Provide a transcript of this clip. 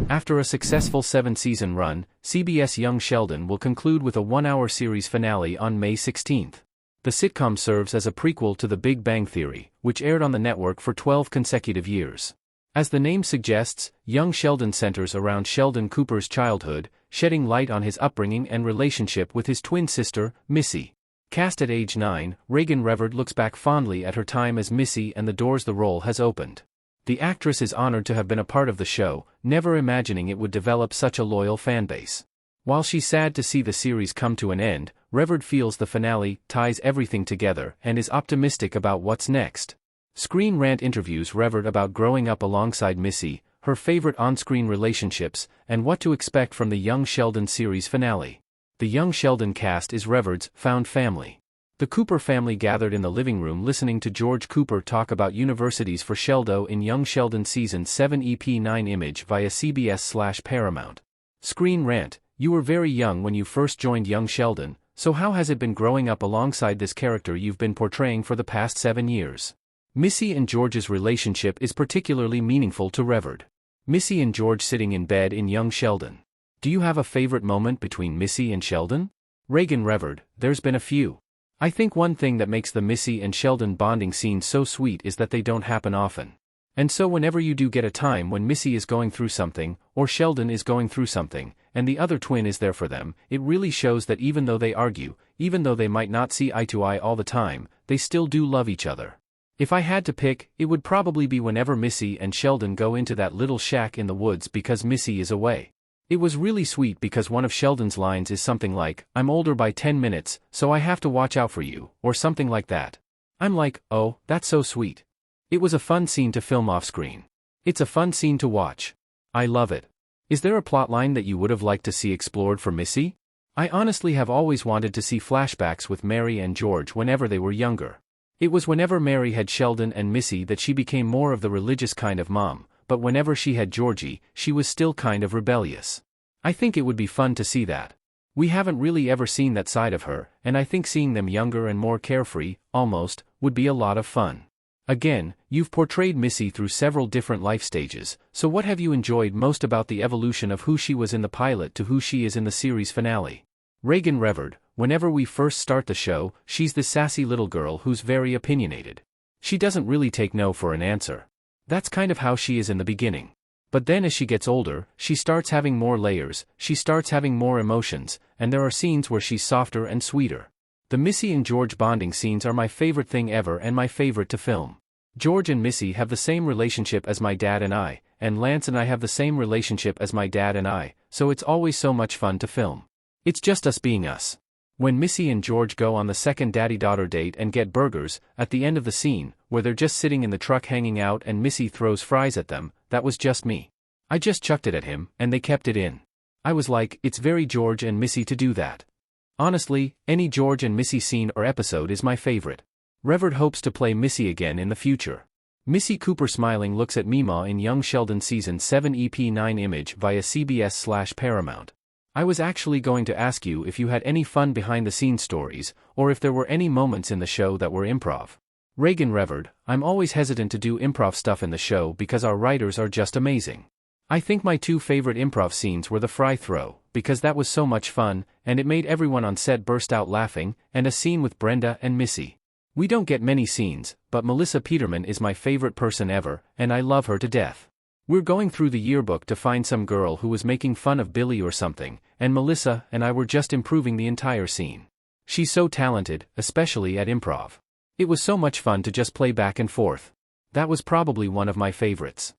After a successful 7-season run, CBS Young Sheldon will conclude with a 1-hour series finale on May 16. The sitcom serves as a prequel to The Big Bang Theory, which aired on the network for 12 consecutive years. As the name suggests, Young Sheldon centers around Sheldon Cooper's childhood, shedding light on his upbringing and relationship with his twin sister, Missy. Cast at age 9, Raegan Revord looks back fondly at her time as Missy and the doors the role has opened. The actress is honored to have been a part of the show, never imagining it would develop such a loyal fanbase. While she's sad to see the series come to an end, Revord feels the finale ties everything together and is optimistic about what's next. Screen Rant interviews Revord about growing up alongside Missy, her favorite on-screen relationships, and what to expect from the Young Sheldon series finale. The Young Sheldon cast is Revord's found family. The Cooper family gathered in the living room listening to George Cooper talk about universities for Sheldon in Young Sheldon Season 7 EP 9 image via CBS/Paramount. Screen Rant: You were very young when you first joined Young Sheldon, so how has it been growing up alongside this character you've been portraying for the past 7 years? Missy and George's relationship is particularly meaningful to Revord. Missy and George sitting in bed in Young Sheldon. Do you have a favorite moment between Missy and Sheldon? Raegan Revord: There's been a few. I think one thing that makes the Missy and Sheldon bonding scene so sweet is that they don't happen often. And so whenever you do get a time when Missy is going through something, or Sheldon is going through something, and the other twin is there for them, it really shows that even though they argue, even though they might not see eye to eye all the time, they still do love each other. If I had to pick, it would probably be whenever Missy and Sheldon go into that little shack in the woods because Missy is away. It was really sweet because one of Sheldon's lines is something like, "I'm older by 10 minutes, so I have to watch out for you," or something like that. I'm like, oh, that's so sweet. It was a fun scene to film off-screen. It's a fun scene to watch. I love it. Is there a plotline that you would have liked to see explored for Missy? I honestly have always wanted to see flashbacks with Mary and George whenever they were younger. It was whenever Mary had Sheldon and Missy that she became more of the religious kind of mom, but whenever she had Georgie, she was still kind of rebellious. I think it would be fun to see that. We haven't really ever seen that side of her, and I think seeing them younger and more carefree, almost, would be a lot of fun. Again, you've portrayed Missy through several different life stages, so what have you enjoyed most about the evolution of who she was in the pilot to who she is in the series finale? Raegan Revord: Whenever we first start the show, she's this sassy little girl who's very opinionated. She doesn't really take no for an answer. That's kind of how she is in the beginning. But then as she gets older, she starts having more layers, she starts having more emotions, and there are scenes where she's softer and sweeter. The Missy and George bonding scenes are my favorite thing ever and my favorite to film. George and Missy have the same relationship as my dad and I, and Lance and I have the same relationship as my dad and I, so it's always so much fun to film. It's just us being us. When Missy and George go on the second daddy-daughter date and get burgers, at the end of the scene, where they're just sitting in the truck hanging out and Missy throws fries at them, that was just me. I just chucked it at him, and they kept it in. I was like, it's very George and Missy to do that. Honestly, any George and Missy scene or episode is my favorite. Revord hopes to play Missy again in the future. Missy Cooper smiling looks at Meemaw in Young Sheldon Season 7 EP 9 image via CBS/Paramount. I was actually going to ask you if you had any fun behind-the-scenes stories, or if there were any moments in the show that were improv. Raegan Revord: I'm always hesitant to do improv stuff in the show because our writers are just amazing. I think my 2 favorite improv scenes were the fry throw, because that was so much fun, and it made everyone on set burst out laughing, and a scene with Brenda and Missy. We don't get many scenes, but Melissa Peterman is my favorite person ever, and I love her to death. We're going through the yearbook to find some girl who was making fun of Billy or something, and Melissa and I were just improving the entire scene. She's so talented, especially at improv. It was so much fun to just play back and forth. That was probably one of my favorites.